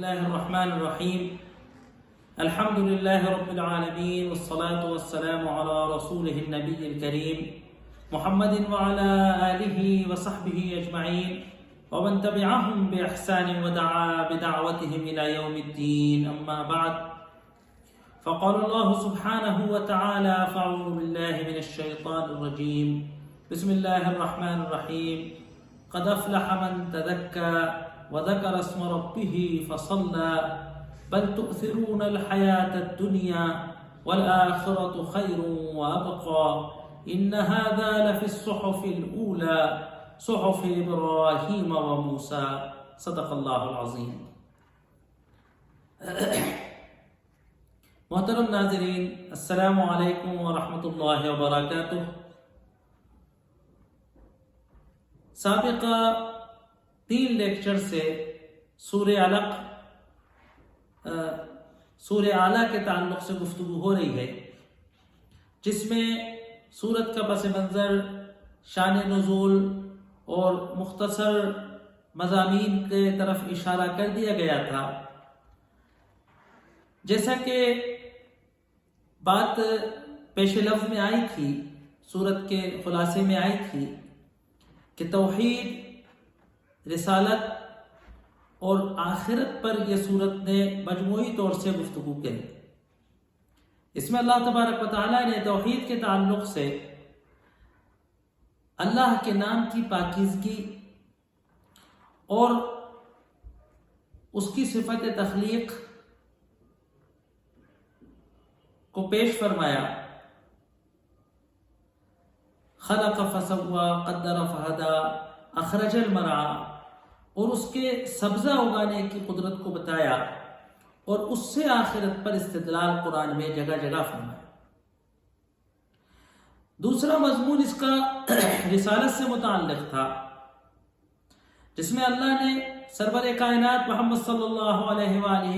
الله الرحمن الرحيم الحمد لله رب العالمين والصلاة والسلام على رسوله النبي الكريم محمد وعلى آله وصحبه أجمعين ومن تبعهم بإحسان ودعا بدعوتهم إلى يوم الدين أما بعد فقال الله سبحانه وتعالى فأعوذ بالله من الشيطان الرجيم بسم الله الرحمن الرحيم قد أفلح من تذكى وذكر اسم ربه فصلى بل تؤثرون الحياة الدنيا والآخرة خير وأبقى إن هذا لفي الصحف الأولى صحف إبراهيم وموسى صدق الله العظيم. محترم ناظرین، السلام علیکم ورحمۃ اللہ وبرکاتہ. سابقہ 3 لیکچر سے سورہ علق سورہ اعلیٰ کے تعلق سے گفتگو ہو رہی ہے، جس میں سورت کا پس منظر، شان نزول اور مختصر مضامین کے طرف اشارہ کر دیا گیا تھا. جیسا کہ بات پیش لفظ میں آئی تھی، سورت کے خلاصے میں آئی تھی کہ توحید، رسالت اور آخرت پر یہ سورت نے مجموعی طور سے گفتگو کی. اس میں اللہ تبارک و تعالیٰ نے توحید کے تعلق سے اللہ کے نام کی پاکیزگی اور اس کی صفت تخلیق کو پیش فرمایا. خلق فسوا قدر فہدا اخرج المرعى، اور اس کے سبزہ اگانے کی قدرت کو بتایا اور اس سے آخرت پر استدلال قرآن میں جگہ جگہ فرمایا. دوسرا مضمون اس کا رسالت سے متعلق تھا، جس میں اللہ نے سرور کائنات محمد صلی اللہ علیہ وآلہ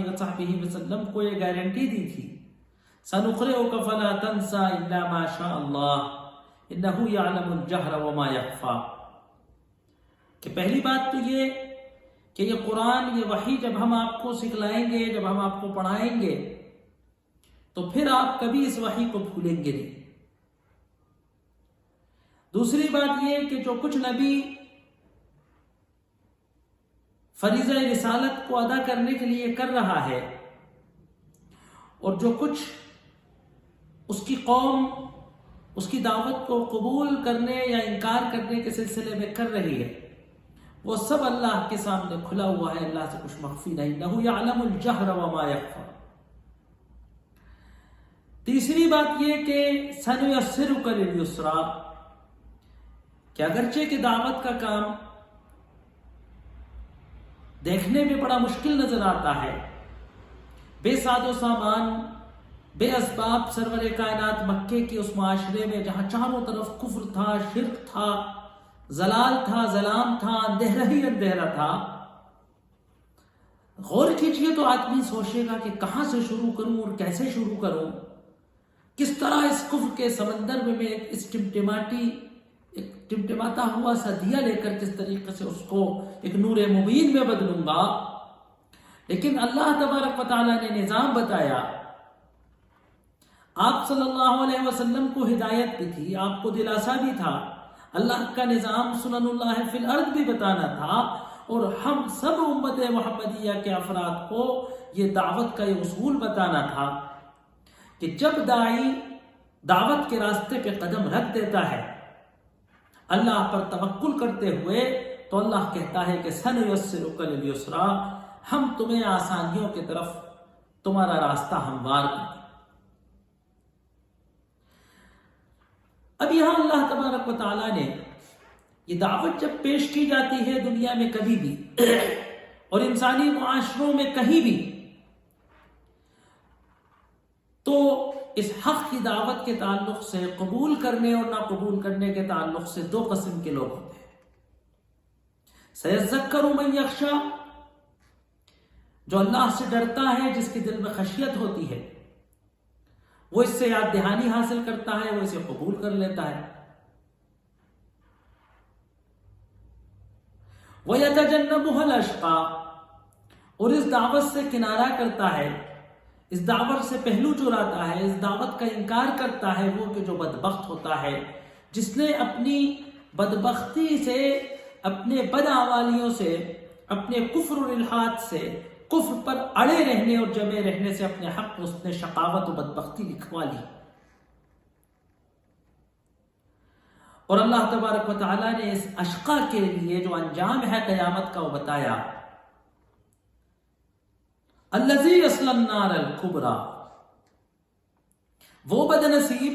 وسلم کو یہ گارنٹی دی تھی، سنقرئک فلا تنسى الا ما شاء اللہ انہ یعلم الجہر وما یخفی، کہ پہلی بات تو یہ کہ یہ قرآن، یہ وحی جب ہم آپ کو سکھلائیں گے، جب ہم آپ کو پڑھائیں گے، تو پھر آپ کبھی اس وحی کو بھولیں گے نہیں. دوسری بات یہ کہ جو کچھ نبی فریضہ رسالت کو ادا کرنے کے لیے کر رہا ہے، اور جو کچھ اس کی قوم اس کی دعوت کو قبول کرنے یا انکار کرنے کے سلسلے میں کر رہی ہے، وہ سب اللہ کے سامنے کھلا ہوا ہے، اللہ سے کچھ مخفی نہیں. انہ یعلم الجہر وما یخفی. تیسری بات یہ کہ سنیسرک للیسری، کہ اگرچہ کہ دعوت کا کام دیکھنے میں بڑا مشکل نظر آتا ہے، بے ساز و سامان، بے اسباب، سرور کائنات مکے کے اس معاشرے میں جہاں چاروں طرف کفر تھا، شرک تھا، زلال تھا، ظلام تھا، اندھیرا ہی اندھیرا تھا. غور کیجئے تو آدمی سوچے گا کہ کہاں سے شروع کروں اور کیسے شروع کروں، کس طرح اس کفر کے سمندر میں اس ٹمٹماتا ہوا سا دیا لے کر کس طریقے سے اس کو ایک نور مبین میں بدلوں گا. لیکن اللہ تبارک و تعالیٰ نے نظام بتایا. آپ صلی اللہ علیہ وسلم کو ہدایت بھی تھی، آپ کو دلاسا بھی تھا، اللہ کا نظام سنن اللہ فی الارض بھی بتانا تھا، اور ہم سب امت محمدیہ کے افراد کو یہ دعوت کا یہ اصول بتانا تھا کہ جب داعی دعوت کے راستے پہ قدم رکھ دیتا ہے اللہ پر توکل کرتے ہوئے، تو اللہ کہتا ہے کہ سنیسرک للیسری، ہم تمہیں آسانیوں کی طرف تمہارا راستہ ہموار کر دیں. اب یہاں اللہ تبارک و تعالیٰ نے یہ دعوت جب پیش کی جاتی ہے دنیا میں کبھی بھی اور انسانی معاشروں میں کہیں بھی، تو اس حق کی دعوت کے تعلق سے قبول کرنے اور نہ قبول کرنے کے تعلق سے 2 قسم کے لوگ ہوتے ہیں. سیذکر من یخشی، جو اللہ سے ڈرتا ہے، جس کے دل میں خشیت ہوتی ہے، وہ اس سے یاد دہانی حاصل کرتا ہے، وہ اسے قبول کر لیتا ہے. وَيَتَجَنَّبُهَا الْأَشْقَى، اور اس دعوت سے کنارہ کرتا ہے، اس دعوت سے پہلو چراتا ہے، اس دعوت کا انکار کرتا ہے، وہ کہ جو بدبخت ہوتا ہے، جس نے اپنی بدبختی سے، اپنے بدعمالیوں سے، اپنے کفر و الحاد سے، کفر پر اڑے رہنے اور جمے رہنے سے اپنے حق میں اس نے شقاوت و بدبختی لکھوا لی۔ اور اللہ تبارک و تعالیٰ نے اس اشقا کے لیے جو انجام ہے قیامت کا وہ بتایا، الذی یصلی النار الکبریٰ، وہ بد نصیب،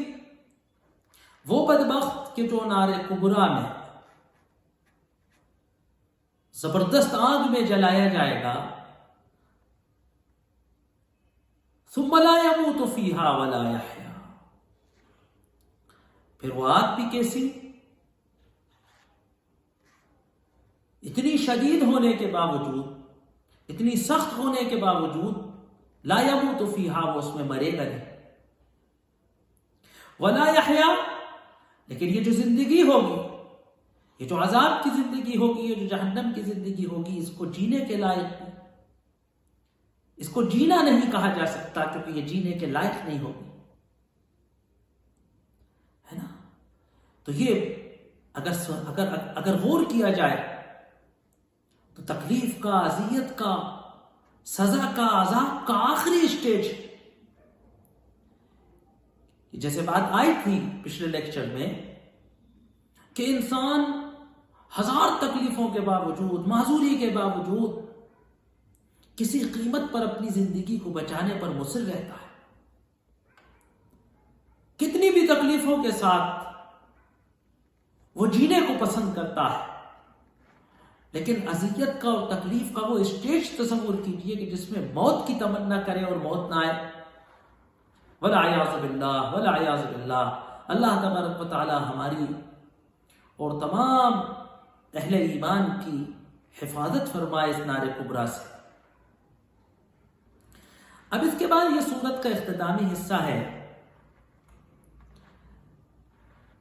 وہ بدبخت کہ جو نار کبریٰ میں، زبردست آگ میں جلایا جائے گا، ثم لا يموت فيها ولا يحيا، پھر وہ آگ بھی کیسی، اتنی شدید ہونے کے باوجود، اتنی سخت ہونے کے باوجود، لا يموت فيها، وہ اس میں مرے گا نہیں، ولا يحيا، لیکن یہ جو زندگی ہوگی، یہ جو عذاب کی زندگی ہوگی، یہ جو جہنم کی زندگی ہوگی، اس کو جینے کے لائق نہیں، اس کو جینا نہیں کہا جا سکتا، کیونکہ یہ جینے کے لائق نہیں ہوگی، ہے نا؟ تو یہ اگر غور کیا جائے تو تکلیف کا، اذیت کا، سزا کا، عذاب کا آخری اسٹیج، جیسے بات آئی تھی پچھلے لیکچر میں کہ انسان ہزار تکلیفوں کے باوجود، معذوری کے باوجود کسی قیمت پر اپنی زندگی کو بچانے پر مصر رہتا ہے، کتنی بھی تکلیفوں کے ساتھ وہ جینے کو پسند کرتا ہے، لیکن اذیت کا اور تکلیف کا وہ اسٹیج تصور کیجئے کہ جس میں موت کی تمنا کرے اور موت نہ آئے، والعیاذ باللہ، والعیاذ باللہ۔ اللہ تبارک و تعالی ہماری اور تمام اہل ایمان کی حفاظت فرمائے اس نار کبریٰ سے۔ اب اس کے بعد یہ سورت کا اختتامی حصہ ہے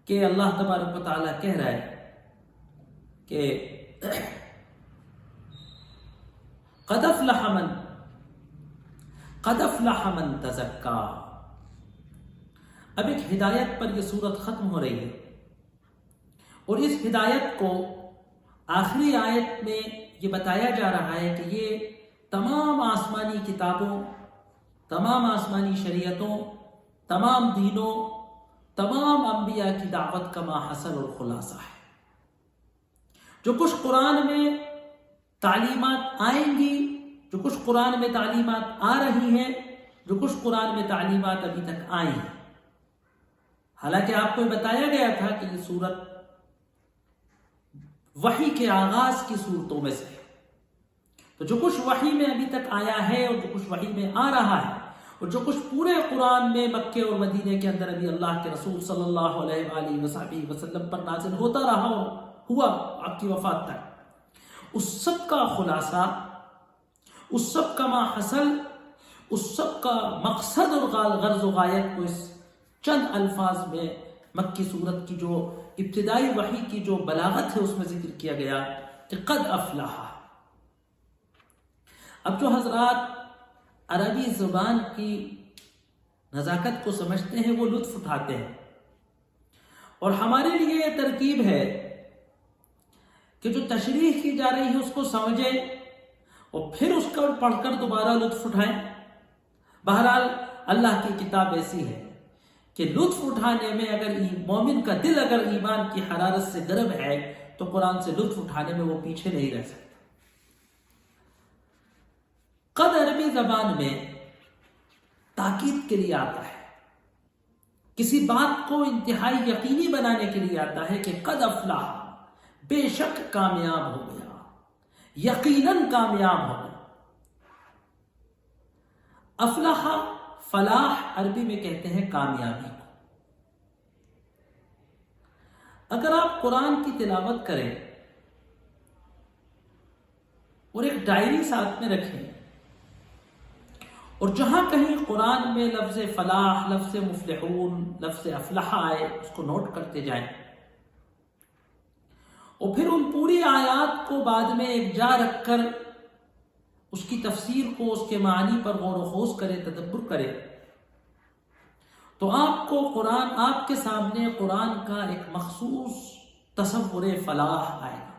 کہ اللہ تبارک و تعالیٰ کہہ رہا ہے کہ قد افلح من تزکا۔ اب ایک ہدایت پر یہ سورت ختم ہو رہی ہے، اور اس ہدایت کو آخری آیت میں یہ بتایا جا رہا ہے کہ یہ تمام آسمانی کتابوں، تمام آسمانی شریعتوں، تمام دینوں، تمام انبیاء کی دعوت کا ماحصل اور خلاصہ ہے۔ جو کچھ قرآن میں تعلیمات آئیں گی، جو کچھ قرآن میں تعلیمات آ رہی ہیں، جو کچھ قرآن میں تعلیمات ابھی تک آئی ہیں، حالانکہ آپ کو بتایا گیا تھا کہ یہ سورت وحی کے آغاز کی صورتوں میں سے ہے، تو جو کچھ وحی میں ابھی تک آیا ہے اور جو کچھ وحی میں آ رہا ہے اور جو کچھ پورے قرآن میں مکے اور مدینے کے اندر ابھی اللہ کے رسول صلی اللہ علیہ وآلہ وسلم پر نازل ہوتا رہا اور ہوا آپ کی وفات تک، اس سب کا خلاصہ، اس سب کا ماحصل، اس سب کا مقصد اور غرض و غایت کو اس چند الفاظ میں مکی صورت کی جو ابتدائی وحی کی جو بلاغت ہے اس میں ذکر کیا گیا کہ قد افلح۔ اب جو حضرات عربی زبان کی نزاکت کو سمجھتے ہیں وہ لطف اٹھاتے ہیں، اور ہمارے لیے یہ ترکیب ہے کہ جو تشریح کی جا رہی ہے اس کو سمجھیں اور پھر اس کو پڑھ کر دوبارہ لطف اٹھائیں۔ بہرحال اللہ کی کتاب ایسی ہے کہ لطف اٹھانے میں اگر مومن کا دل اگر ایمان کی حرارت سے گرم ہے تو قرآن سے لطف اٹھانے میں وہ پیچھے نہیں رہ سکتا۔ قد عربی زبان میں تاکید کے لیے آتا ہے، کسی بات کو انتہائی یقینی بنانے کے لیے آتا ہے کہ قد افلح، بے شک کامیاب ہو گیا، یقیناً کامیاب ہو گیا۔ افلح، فلاح عربی میں کہتے ہیں کامیابی کو۔ اگر آپ قرآن کی تلاوت کریں اور ایک ڈائری ساتھ میں رکھیں اور جہاں کہیں قرآن میں لفظ فلاح، لفظ مفلحون، لفظ افلح آئے اس کو نوٹ کرتے جائیں، اور پھر ان پوری آیات کو بعد میں ایک جا رکھ کر اس کی تفسیر کو، اس کے معنی پر غور و خوض کرے، تدبر کرے، تو آپ کو قرآن، آپ کے سامنے قرآن کا ایک مخصوص تصور فلاح آئے گا۔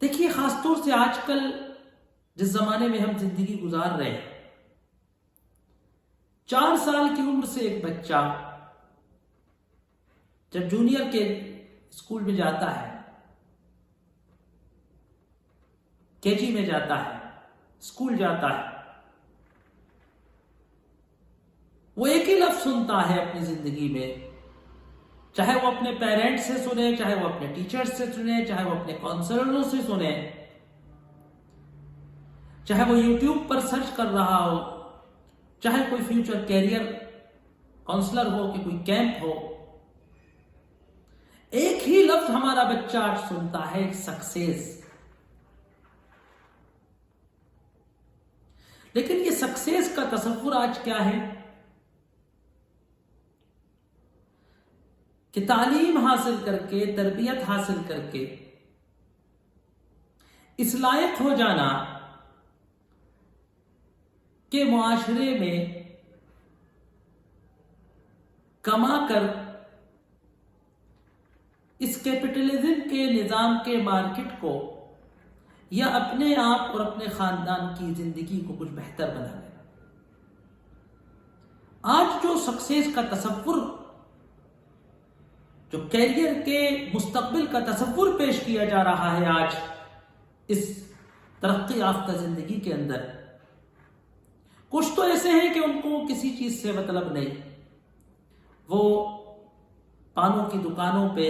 دیکھیے، خاص طور سے آج کل جس زمانے میں ہم زندگی گزار رہے ہیں، 4 سال کی عمر سے ایک بچہ جب جونیئر کے اسکول میں جاتا ہے، KG میں جاتا ہے، اسکول جاتا ہے، وہ ایک ہی لفظ سنتا ہے اپنی زندگی میں، چاہے وہ اپنے پیرنٹس سے سنے، چاہے وہ اپنے ٹیچرز سے سنے، چاہے وہ اپنے کونسلروں سے سنے، چاہے وہ یوٹیوب پر سرچ کر رہا ہو، چاہے کوئی فیوچر کیریئر کونسلر ہو کہ کوئی کیمپ ہو، ایک ہی لفظ ہمارا بچہ آج سنتا ہے، سکسیس۔ لیکن یہ سکسیس کا تصور آج کیا ہے کہ تعلیم حاصل کر کے، تربیت حاصل کر کے اس لائق ہو جانا کہ معاشرے میں کما کر اس کیپٹلزم کے نظام کے مارکیٹ کو یا اپنے آپ اور اپنے خاندان کی زندگی کو کچھ بہتر بنا لینا۔ آج جو سکسیس کا تصور، جو کیریئر کے مستقبل کا تصور پیش کیا جا رہا ہے آج اس ترقی یافتہ زندگی کے اندر، کچھ تو ایسے ہیں کہ ان کو کسی چیز سے مطلب نہیں، وہ پانوں کی دکانوں پہ،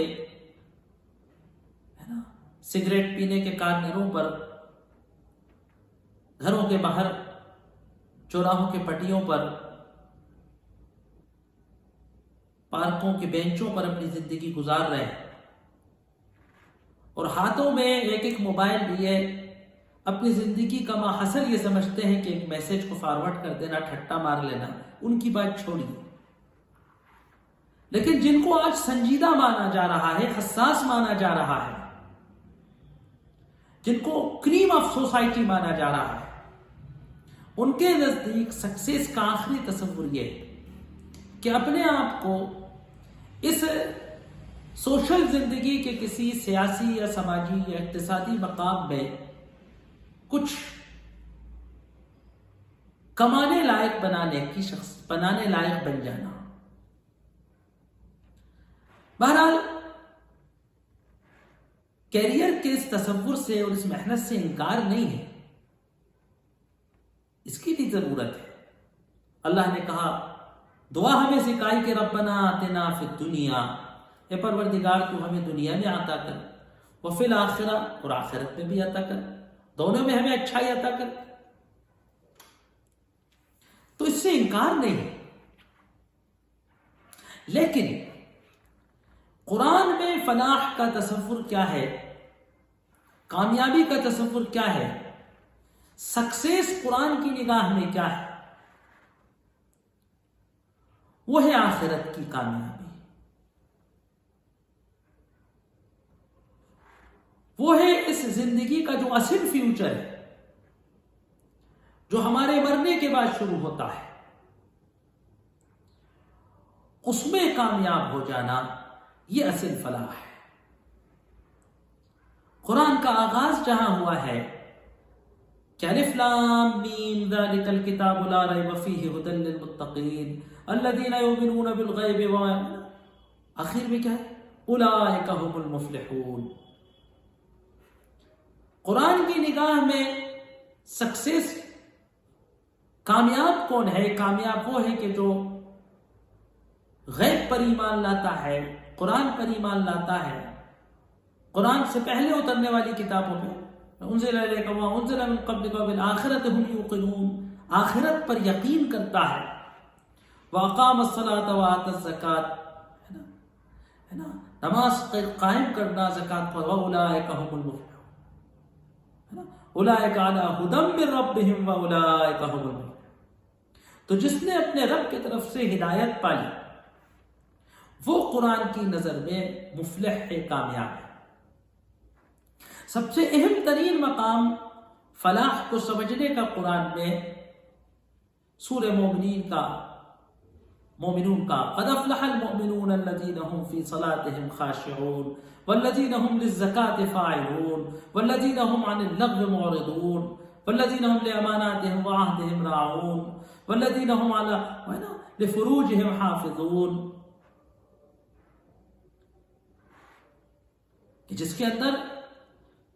ہے نا، سگریٹ پینے کے کارنروں پر، گھروں کے باہر، چوراہوں کے پٹیوں پر، پارکوں کے بینچوں پر اپنی زندگی گزار رہے ہیں، اور ہاتھوں میں ایک ایک موبائل لیے اپنی زندگی کا ماحصل یہ سمجھتے ہیں کہ ایک میسج کو فارورڈ کر دینا، ٹھٹا مار لینا۔ ان کی بات چھوڑیے، لیکن جن کو آج سنجیدہ مانا جا رہا ہے، حساس مانا جا رہا ہے، جن کو کریم آف سوسائٹی مانا جا رہا ہے، ان کے نزدیک سکسیس کا آخری تصور یہ ہے کہ اپنے آپ کو اس سوشل زندگی کے کسی سیاسی یا سماجی یا اقتصادی مقام میں کچھ کمانے لائق بنانے لائق بن جانا۔ بہرحال کیریئر کے اس تصور سے اور اس محنت سے انکار نہیں ہے، اس کی بھی ضرورت ہے۔ اللہ نے کہا، دعا ہمیں سکھائی کہ ربنا آتنا فی الدنیا، اے پروردگار تو ہمیں دنیا میں عطا کر، وفی الآخرہ، اور آخرت میں بھی عطا کر، دونوں میں ہمیں اچھائی عطا کر۔ تو اس سے انکار نہیں ہے، لیکن قرآن میں فلاح کا تصور کیا ہے، کامیابی کا تصور کیا ہے، سکسیس قرآن کی نگاہ میں کیا ہے؟ وہ ہے آخرت کی کامیابی، وہ ہے اس زندگی کا جو اصل فیوچر ہے، جو ہمارے مرنے کے بعد شروع ہوتا ہے، اس میں کامیاب ہو جانا، یہ اصل فلاح ہے۔ قرآن کا آغاز جہاں ہوا ہے کہ الف لام میم ذالک الکتاب لا ریب فیہ ھدی للمتقین الذین یؤمنون بالغیب، آخر میں کیا ہے؟ اولئک ھم المفلحون۔ قرآن کی نگاہ میں سکسیس، کامیاب کون ہے؟ کامیاب وہ ہے کہ جو غیب پر ایمان لاتا ہے، قرآن پر ایمان لاتا ہے، قرآن سے پہلے اترنے والی کتابوں میں انزل الیک ما انزل من قبلک وبالآخرۃ ہم یوقنون، آخرت پر یقین کرتا ہے، واقام الصلاۃ وآتى الزکاۃ، ہے نا، نماز قائم کرنا، زکات پر، واولئک هم المفلحون، ہے نا، اولئک علی ھدی من ربہم واولئک هم المفلحون۔ تو جس نے اپنے رب کی طرف سے ہدایت پالی، وہ قرآن کی نظر میں مفلح ہے، کامیاب ہے۔ سب سے اہم ترین مقام فلاح کو سمجھنے کا قرآن میں سورہ مومنون کا قد افلح المؤمنون الذین هم فی صلاتهم خاشعون والذین هم للزکاة فاعلون والذین هم عن اللغو معرضون والذین هم لأماناتهم وعهدهم راعون والذین هم لفروجهم حافظون، کہ جس کے اندر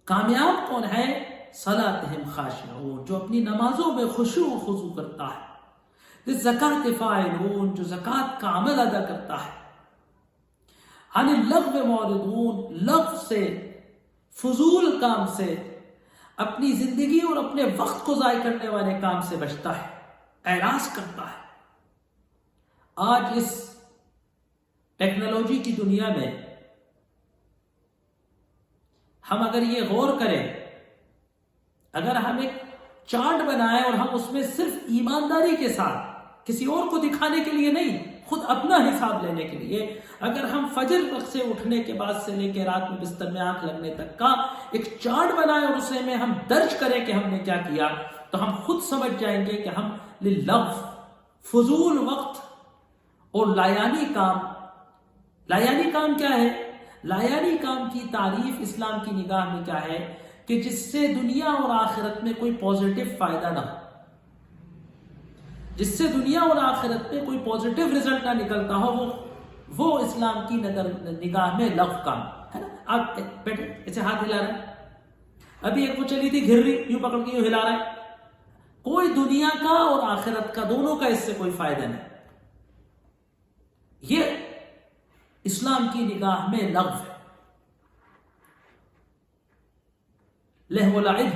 کامیاب کون ہے؟ صلاتہم خاشعون، جو اپنی نمازوں میں خشوع و خضوع کرتا ہے، للزکاة فاعلون، جو زکوٰۃ کا عمل ادا کرتا ہے، عن اللغو معرضون، لغو سے، فضول کام سے، اپنی زندگی اور اپنے وقت کو ضائع کرنے والے کام سے بچتا ہے، اعراض کرتا ہے۔ آج اس ٹیکنالوجی کی دنیا میں ہم اگر یہ غور کریں، اگر ہم ایک چارٹ بنائیں اور ہم اس میں صرف ایمانداری کے ساتھ، کسی اور کو دکھانے کے لیے نہیں، خود اپنا حساب لینے کے لیے، اگر ہم فجر وقت سے اٹھنے کے بعد سے لے کے رات میں بستر میں آنکھ لگنے تک کا ایک چارٹ بنائیں اور اسے میں ہم درج کریں کہ ہم نے کیا کیا، تو ہم خود سمجھ جائیں گے کہ ہم للغو، فضول وقت اور لایانی کام کیا ہے؟ لایانی کام کی تعریف اسلام کی نگاہ میں کیا ہے کہ جس سے دنیا اور آخرت میں کوئی پازیٹیو فائدہ نہ ہو، جس سے دنیا اور آخرت میں کوئی پازیٹیو رزلٹ نہ نکلتا ہو، وہ اسلام کی نگاہ میں لغو کام ہے نا۔ آپ بیٹھے ایسے ہاتھ ہلا رہے ہیں، ابھی ایک وہ چلی تھی گھر رہی، یوں پکڑ کے یوں ہلا رہا ہے، کوئی دنیا کا اور آخرت کا دونوں کا اس سے کوئی فائدہ نہیں، یہ اسلام کی نگاہ میں لغو ہے، لہو و لعب۔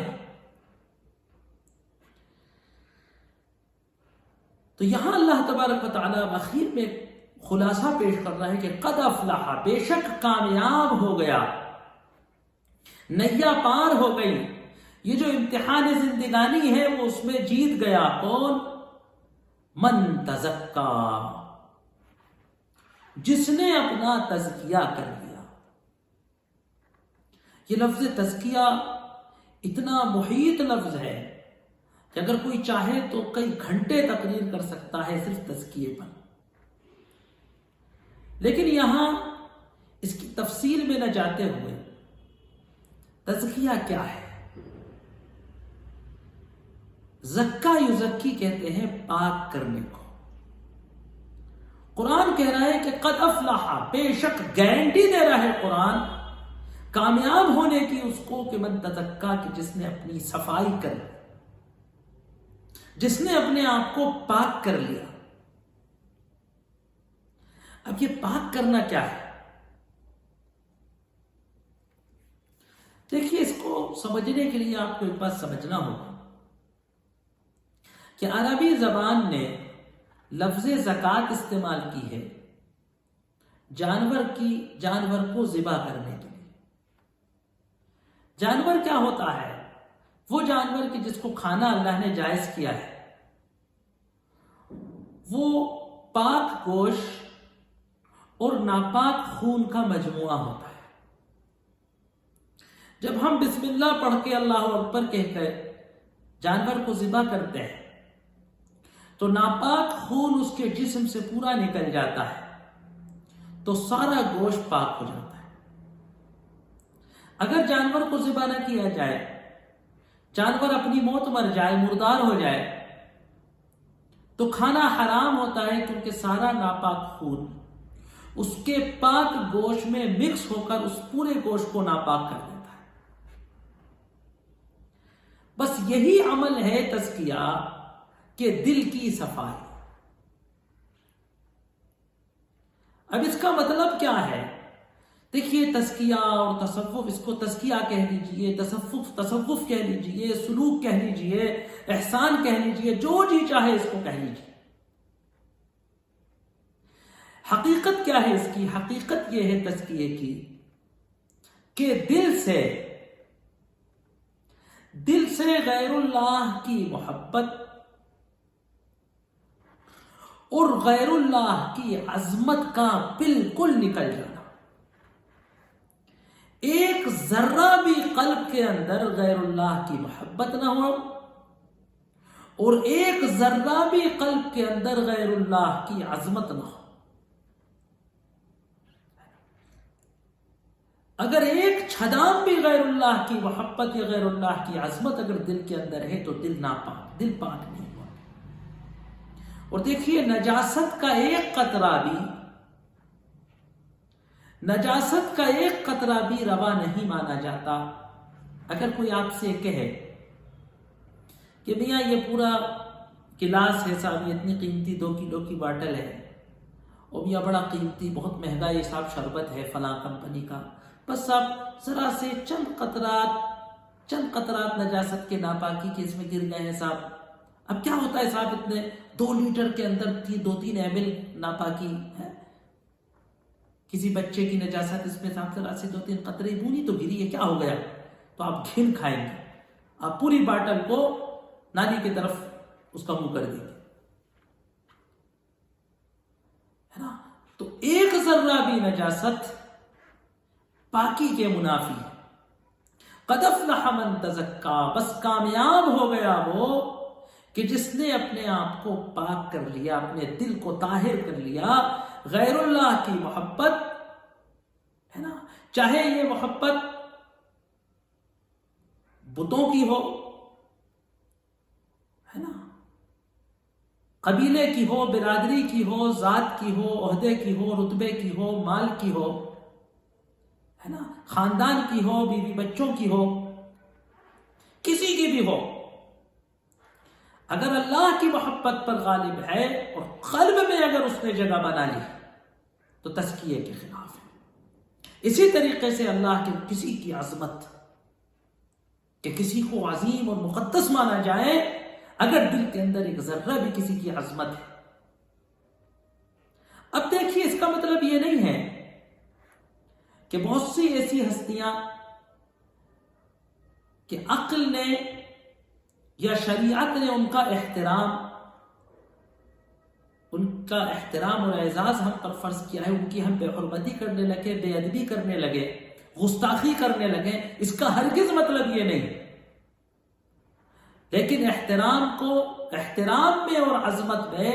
تو یہاں اللہ تبارک و تعالیٰ اخیر میں خلاصہ پیش کر رہا ہے کہ قد افلح، بے شک کامیاب ہو گیا، نیا پار ہو گئی، یہ جو امتحان زندگانی ہے وہ اس میں جیت گیا، کون؟ من تزکا، جس نے اپنا تزکیہ کر لیا۔ یہ لفظ تزکیہ اتنا محیط لفظ ہے کہ اگر کوئی چاہے تو کئی گھنٹے تقریر کر سکتا ہے صرف تزکیے پر، لیکن یہاں اس کی تفصیل میں نہ جاتے ہوئے تزکیہ کیا ہے؟ زکا یزکی کہتے ہیں پاک کرنے کو۔ قرآن کہہ رہا ہے کہ قد افلح، بے شک گارنٹی دے رہا ہے قرآن کامیاب ہونے کی اس کو کہ من تزکا، کہ جس نے اپنی صفائی کر لی، جس نے اپنے آپ کو پاک کر لیا۔ اب یہ پاک کرنا کیا ہے؟ دیکھیے، اس کو سمجھنے کے لیے آپ کو ایک بات سمجھنا ہوگا کہ عربی زبان نے لفظ زکوٰۃ استعمال کی ہے جانور کو ذبح کرنے کے لیے۔ جانور کیا ہوتا ہے؟ وہ جانور کہ جس کو کھانا اللہ نے جائز کیا ہے، وہ پاک گوشت اور ناپاک خون کا مجموعہ ہوتا ہے۔ جب ہم بسم اللہ پڑھ کے اللہ اکبر کہہ کر جانور کو ذبح کرتے ہیں تو ناپاک خون اس کے جسم سے پورا نکل جاتا ہے، تو سارا گوشت پاک ہو جاتا ہے۔ اگر جانور کو ذبح نہ کیا جائے، جانور اپنی موت مر جائے، مردار ہو جائے، تو کھانا حرام ہوتا ہے، کیونکہ سارا ناپاک خون اس کے پاک گوشت میں مکس ہو کر اس پورے گوشت کو ناپاک کر دیتا ہے۔ بس یہی عمل ہے تزکیہ، کہ دل کی صفائی۔ اب اس کا مطلب کیا ہے؟ دیکھیے، تزکیہ اور تصوف، اس کو تزکیہ کہہ لیجئے، تصوف کہہ لیجئے، سلوک کہہ لیجئے، احسان کہہ لیجئے، جو جی چاہے اس کو کہہ لیجئے۔ حقیقت کیا ہے اس کی؟ حقیقت یہ ہے تزکیے کی کہ دل سے غیر اللہ کی محبت اور غیر اللہ کی عظمت کا بالکل نکل جانا، ایک ذرہ بھی قلب کے اندر غیر اللہ کی محبت نہ ہو اور ایک ذرہ بھی قلب کے اندر غیر اللہ کی عظمت نہ ہو. اگر ایک چھدام بھی غیر اللہ کی محبت یا غیر اللہ کی عظمت اگر دل کے اندر ہے تو دل ناپاک، دل پاک نہیں ہوا. اور دیکھیے نجاست کا ایک قطرہ بھی روا نہیں مانا جاتا. اگر کوئی آپ سے کہے کہ میاں یہ پورا گلاس ہے صاحب، یہ اتنی قیمتی 2 کلو کی باٹل ہے، اور میاں بڑا قیمتی بہت مہنگا یہ صاحب شربت ہے فلاں کمپنی کا، بس صاحب ذرا سے چند قطرات نجاست کے ناپاکی کے اس میں گر گئے ہیں صاحب، اب کیا ہوتا ہے صاحب، اتنے 2 لیٹر کے اندر 2-3 ml ناپاکی ہے، کسی بچے کی نجاست اس میں صاحب ذرا سے 2-3 قطرے بونی تو گری ہے، کیا ہو گیا؟ تو آپ گھن کھائیں گے، آپ پوری باٹل کو نالی کی طرف اس کا منہ کر دیں گے، ہے نا؟ تو ایک ذرہ بھی نجاست پاکی کے منافی. قد افلح من تزکا، بس کامیاب ہو گیا وہ کہ جس نے اپنے آپ کو پاک کر لیا، اپنے دل کو طاہر کر لیا غیر اللہ کی محبت، ہے نا؟ چاہے یہ محبت بتوں کی ہو، ہے نا، قبیلے کی ہو، برادری کی ہو، ذات کی ہو، عہدے کی ہو، رتبے کی ہو، مال کی ہو، ہے نا، خاندان کی ہو، بیوی بچوں کی ہو، کسی کی بھی ہو، اگر اللہ کی محبت پر غالب ہے اور قلب میں اگر اس نے جگہ بنا لی تو تزکیے کے خلاف ہے. اسی طریقے سے اللہ کے کسی کی عظمت، کہ کسی کو عظیم اور مقدس مانا جائے، اگر دل کے اندر ایک ذرہ بھی کسی کی عظمت ہے. اب دیکھیے اس کا مطلب یہ نہیں ہے کہ بہت سی ایسی ہستیاں کہ عقل نے یا شریعت نے ان کا احترام اور اعزاز ہم پر فرض کیا ہے، ان کی ہم بے حرمتی کرنے لگے، بے ادبی کرنے لگے، گستاخی کرنے لگے، اس کا ہرگز مطلب یہ نہیں. لیکن احترام میں اور عظمت میں،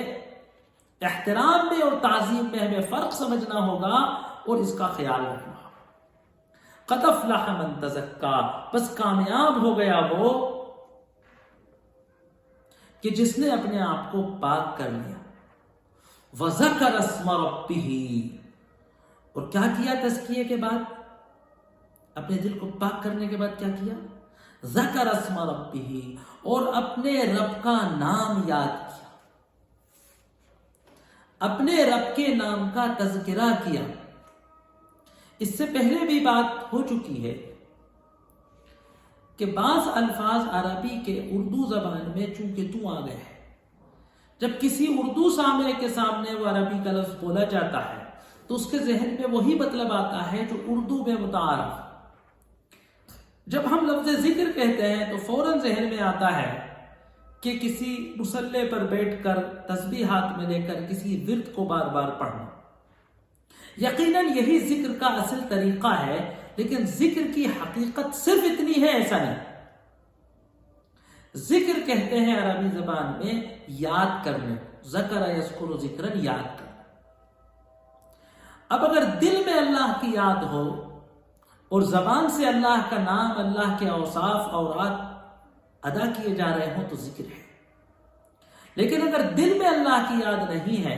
احترام میں اور تعظیم میں ہمیں فرق سمجھنا ہوگا اور اس کا خیال رکھنا ہوگا. قد افلح من تزکا، بس کامیاب ہو گیا وہ کہ جس نے اپنے آپ کو پاک کر لیا. وذکر اسم ربہ، اور کیا کیا تزکیے کے بعد، اپنے دل کو پاک کرنے کے بعد کیا کیا؟ ذکر اسم ربہ، اور اپنے رب کا نام یاد کیا، اپنے رب کے نام کا تذکرہ کیا. اس سے پہلے بھی بات ہو چکی ہے کہ بعض الفاظ عربی کے اردو زبان میں چونکہ تو آ گئے ہیں، جب کسی اردو سامنے کے سامنے وہ عربی کا لفظ بولا جاتا ہے تو اس کے ذہن میں وہی مطلب آتا ہے جو اردو میں متعارف. جب ہم لفظ ذکر کہتے ہیں تو فوراً ذہن میں آتا ہے کہ کسی مصلی پر بیٹھ کر تسبیح ہاتھ میں لے کر کسی ورد کو بار بار پڑھنا. یقیناً یہی ذکر کا اصل طریقہ ہے، لیکن ذکر کی حقیقت صرف اتنی ہے ایسا نہیں. ذکر کہتے ہیں عربی زبان میں یاد کرنے، ذکر یذکر ذکرن، یاد کرنا. اب اگر دل میں اللہ کی یاد ہو اور زبان سے اللہ کا نام، اللہ کے اوصاف اورات ادا کیے جا رہے ہوں تو ذکر ہے. لیکن اگر دل میں اللہ کی یاد نہیں ہے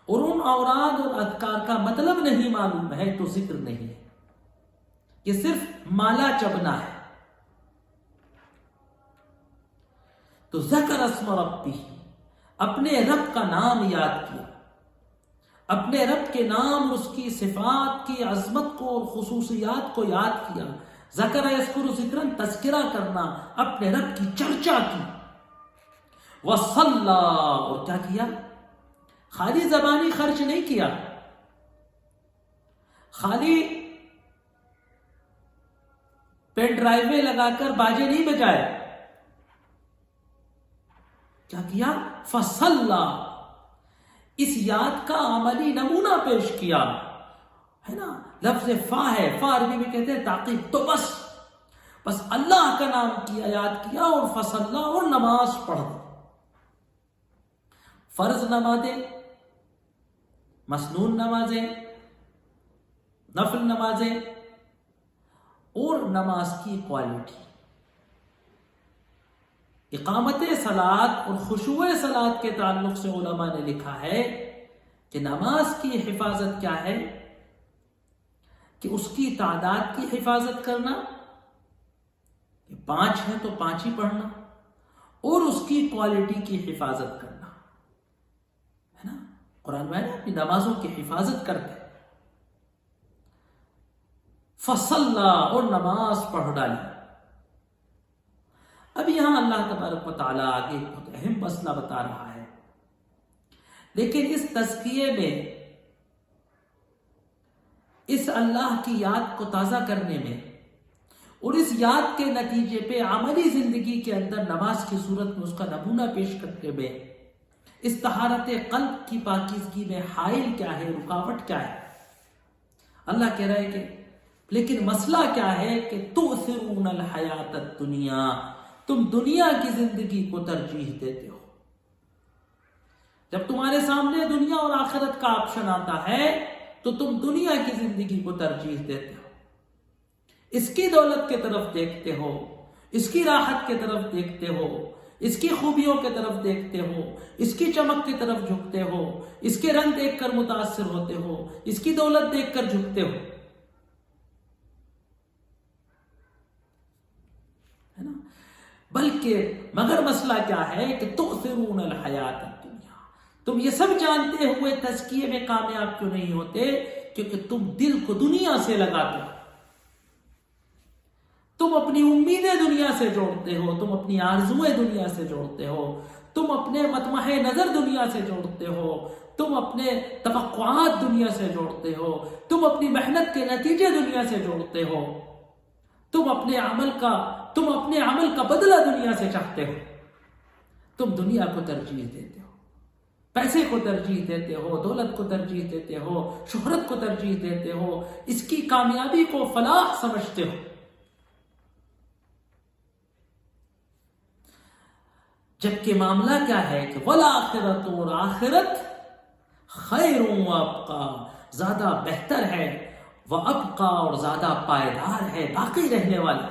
اور ان اوراد اور اذکار کا مطلب نہیں معلوم ہے تو ذکر نہیں ہے، یہ صرف مالا چبنا ہے. تو ذکر اسم ربہ، اپنے رب کا نام یاد کیا، اپنے رب کے نام، اس کی صفات کی عظمت کو اور خصوصیات کو یاد کیا. ذکر یذکر ذکرن، تذکرہ کرنا، اپنے رب کی چرچا کی. وصلی، اور کیا کیا؟ خالی زبانی خرچ نہیں کیا، خالی پین ڈرائیویں لگا کر باجے نہیں بجائے. کیا کیا؟ فصلی، اس یاد کا عملی نمونہ پیش کیا، ہے نا. لفظ فا ہے، فا عربی میں کہتے ہیں تعقیب، تو بس بس اللہ کا نام کیا، یاد کیا اور فصلا اور نماز پڑھ دی. فرض نمازیں، مسنون نمازیں، نفل نمازیں اور نماز کی کوالٹی. اقامت صلاۃ اور خشوع صلاۃ کے تعلق سے علماء نے لکھا ہے کہ نماز کی حفاظت کیا ہے کہ اس کی تعداد کی حفاظت کرنا، 5 ہے تو 5 ہی پڑھنا، اور اس کی کوالٹی کی حفاظت کرنا ہے نا. قرآن میں ہے اپنی نمازوں کی حفاظت کرتے فصلا اور نماز پڑھ ڈالی. اب یہاں اللہ تبارک و تعالیٰ آگے بہت اہم مسئلہ بتا رہا ہے، لیکن اس تزکیے میں، اس اللہ کی یاد کو تازہ کرنے میں اور اس یاد کے نتیجے پہ عملی زندگی کے اندر نماز کی صورت میں اس کا نمونہ پیش کرتے ہوئے اس طہارت قلب کی پاکیزگی میں حائل کیا ہے، رکاوٹ کیا ہے. اللہ کہہ رہا ہے کہ لیکن مسئلہ کیا ہے کہ تؤثرون الحیات الدنیا، تم دنیا کی زندگی کو ترجیح دیتے ہو. جب تمہارے سامنے دنیا اور آخرت کا آپشن آتا ہے تو تم دنیا کی زندگی کو ترجیح دیتے ہو، اس کی دولت کی طرف دیکھتے ہو، اس کی راحت کی طرف دیکھتے ہو، اس کی خوبیوں کی طرف دیکھتے ہو، اس کی چمک کی طرف جھکتے ہو، اس کے رنگ دیکھ کر متاثر ہوتے ہو، اس کی دولت دیکھ کر جھکتے ہو، ہے نا. بلکہ مگر مسئلہ کیا ہے کہ تؤثرون الحیات الدنیا، تم یہ سب جانتے ہوئے تزکیے میں کامیاب کیوں نہیں ہوتے؟ کیونکہ تم دل کو دنیا سے لگاتے ہو، تم اپنی امیدیں دنیا سے جوڑتے ہو، تم اپنی آرزوئیں دنیا سے جوڑتے ہو، تم اپنے مطمح نظر دنیا سے جوڑتے ہو، تم اپنے توقعات دنیا سے جوڑتے ہو، تم اپنی محنت کے نتیجے دنیا سے جوڑتے ہو، تم اپنے عمل کا بدلہ دنیا سے چاہتے ہو. تم دنیا کو ترجیح دیتے ہو، پیسے کو ترجیح دیتے ہو، دولت کو ترجیح دیتے ہو، شہرت کو ترجیح دیتے ہو، اس کی کامیابی کو فلاح سمجھتے ہو. جبکہ معاملہ کیا ہے کہ والآخرت، اور آخرت خیر و ابقا، زیادہ بہتر ہے، وابقا، اور زیادہ پائیدار ہے، باقی رہنے والا.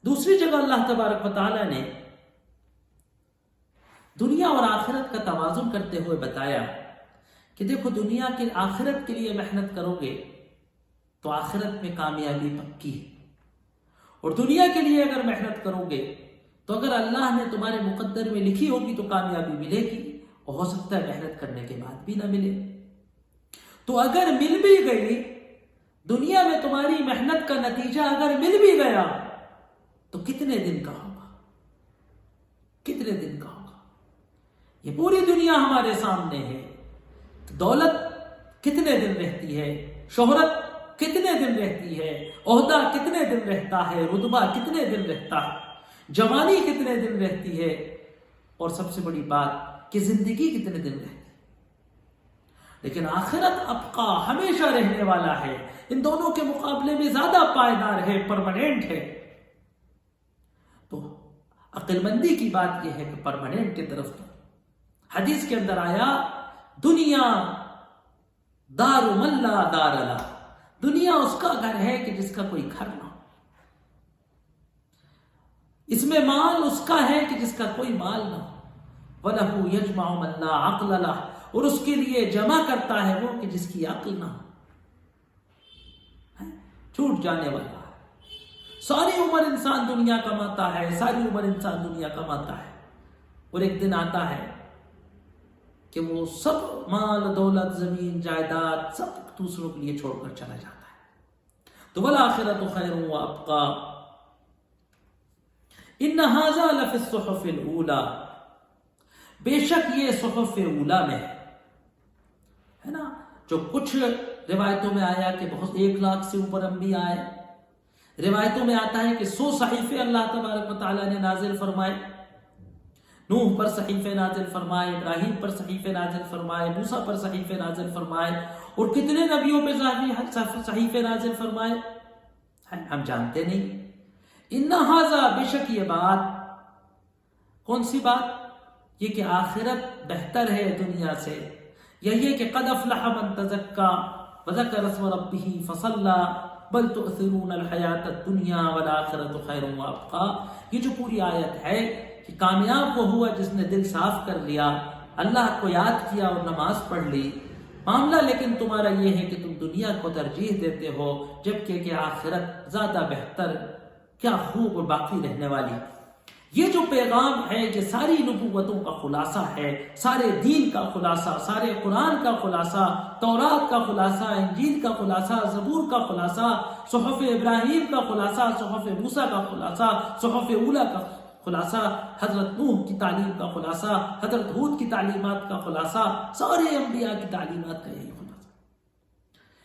دوسری جگہ اللہ تبارک و تعالیٰ نے دنیا اور آخرت کا توازن کرتے ہوئے بتایا کہ دیکھو دنیا کے آخرت کے لیے محنت کرو گے تو آخرت میں کامیابی پکی ہے، اور دنیا کے لیے اگر محنت کرو گے تو اگر اللہ نے تمہارے مقدر میں لکھی ہوگی تو کامیابی ملے گی، اور ہو سکتا ہے محنت کرنے کے بعد بھی نہ ملے. تو اگر مل بھی گئی دنیا میں، تمہاری محنت کا نتیجہ اگر مل بھی گیا تو کتنے دن کا ہوگا، کتنے دن کا ہوگا. یہ پوری دنیا ہمارے سامنے ہے. دولت کتنے دن رہتی ہے، شہرت کتنے دن رہتی ہے، عہدہ کتنے دن رہتا ہے، رتبہ کتنے دن رہتا ہے، جوانی کتنے دن رہتی ہے، اور سب سے بڑی بات کہ زندگی کتنے دن رہتی ہے. لیکن آخرت ابقا، ہمیشہ رہنے والا ہے، ان دونوں کے مقابلے میں زیادہ پائیدار ہے، پرماننٹ ہے. تو عقل مندی کی بات یہ ہے کہ پرماننٹ کی طرف تو حدیث کے اندر آیا دنیا دار من لا دار لا، دنیا اس کا گھر ہے کہ جس کا کوئی گھر نہ ہو. اس میں مال اس کا ہے کہ جس کا کوئی مال نہ ہو. وَلَهُ يَجْمَعُ مَن لَا عَقْلَ لَهُ، اور اس کے لیے جمع کرتا ہے وہ کہ جس کی عقل نہ ہو. چھوٹ جانے والا ہے. ساری عمر انسان دنیا کماتا ہے، ساری عمر انسان دنیا کماتا ہے، اور ایک دن آتا ہے کہ وہ سب مال دولت زمین جائیداد سب دوسروں کے لیے چھوڑ کر چلا جاتا ہے. تو والآخرۃ خیر وابقا ان ھذا لفی الصحف الاولی، بے شک یہ صحف اولا میں ہے نا. جو کچھ روایتوں میں آیا کہ بہت 1 لاکھ سے اوپر انبیاء آئے، روایتوں میں آتا ہے کہ 100 صحیفے اللہ تبارک و تعالیٰ نے نازل فرمائے. نوح پر صحیفے نازل فرمائے، ابراہیم پر صحیفے نازل فرمائے، موسیٰ پر صحیفے نازل فرمائے، اور کتنے نبیوں پہ صحیفے نازل فرمائے. ہم جانتے نہیں. ان ھذا، بے شک یہ بات. کون سی بات؟ یہ کہ آخرت بہتر ہے دنیا سے، یا یہ کہ قد افلح من تزکا وذکر اسم ربہ فصلی بل تؤثرون الحیاۃ الدنیا والآخرۃ خیر وابقی. یہ جو پوری آیت ہے کہ کامیاب وہ ہوا جس نے دل صاف کر لیا، اللہ کو یاد کیا اور نماز پڑھ لی. معاملہ لیکن تمہارا یہ ہے کہ تم دنیا کو ترجیح دیتے ہو، جبکہ کہ آخرت زیادہ بہتر، کیا خوب اور باقی رہنے والی. یہ جو پیغام ہے یہ ساری نبوتوں کا خلاصہ ہے، سارے دین کا خلاصہ، سارے قرآن کا خلاصہ، تورات کا خلاصہ، انجیل کا خلاصہ، زبور کا خلاصہ، صحف ابراہیم کا خلاصہ، صحف موسیٰ کا خلاصہ، صحف اولیٰ کا خلاصہ، حضرت نوح کی تعلیم کا خلاصہ، حضرت ہود کی تعلیمات کا خلاصہ، سارے انبیاء کی تعلیمات کا یہی خلاصہ.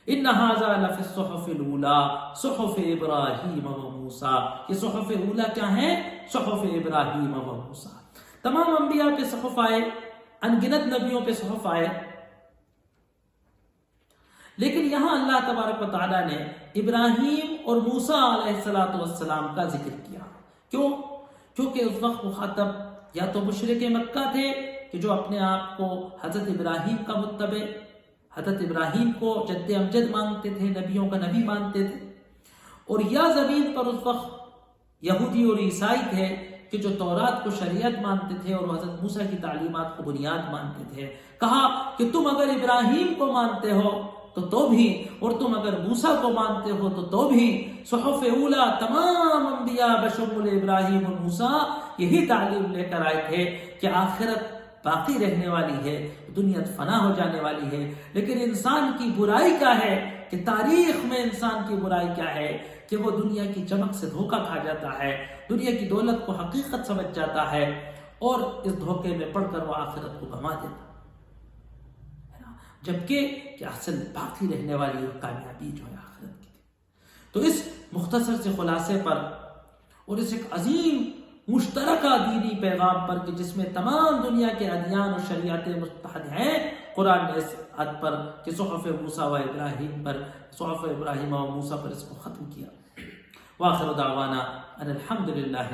ان ھذا لفی الصحف الاولیٰ صحف ابراہیم و موسیٰ. یہ صحف اولیٰ کیا ہیں؟ صحف ابراہیم و موسیٰ. تمام انبیاء پہ صحف آئے، انگنت نبیوں پہ صحف آئے، لیکن یہاں اللہ تبارک و تعالیٰ نے ابراہیم اور موسیٰ علیہ السلام کا ذکر کیا. کیوں؟ کیونکہ اس وقت مخاطب یا تو مشرک مکہ تھے کہ جو اپنے آپ کو حضرت ابراہیم کا متبع، حضرت ابراہیم کو جد امجد مانتے تھے، نبیوں کا نبی مانتے تھے، اور یا زمین پر اس وقت یہودی اور عیسائی تھے کہ جو تورات کو شریعت مانتے تھے اور حضرت موسیٰ کی تعلیمات کو بنیاد مانتے تھے. کہا کہ تم اگر ابراہیم کو مانتے ہو تو بھی، اور تم اگر موسیٰ کو مانتے ہو تو بھی. صحف اولیٰ تمام انبیاء بشمول ابراہیم اور موسیٰ یہی تعلیم لے کر آئے تھے کہ آخرت باقی رہنے والی ہے، دنیا فنا ہو جانے والی ہے. لیکن انسان کی برائی کیا ہے کہ تاریخ میں انسان کی برائی کیا ہے کہ وہ دنیا کی چمک سے دھوکہ کھا جاتا ہے، دنیا کی دولت کو حقیقت سمجھ جاتا ہے، اور اس دھوکے میں پڑھ کر وہ آخرت کو گنوا دیتا ہے. جبکہ کہ اصل باقی رہنے والی کامیابی جو ہے آخرت کی. تو اس مختصر سے خلاصے پر اور اس ایک عظیم مشترکہ دینی پیغام پر کہ جس میں تمام دنیا کے ادیان اور شریعتیں متحد ہیں، قرآن نے اس حد پر کہ صحف موسیٰ و ابراہیم پر، صحف ابراہیم و موسیٰ پر اس کو ختم کیا. وآخر دعوانا ان الحمد للہ.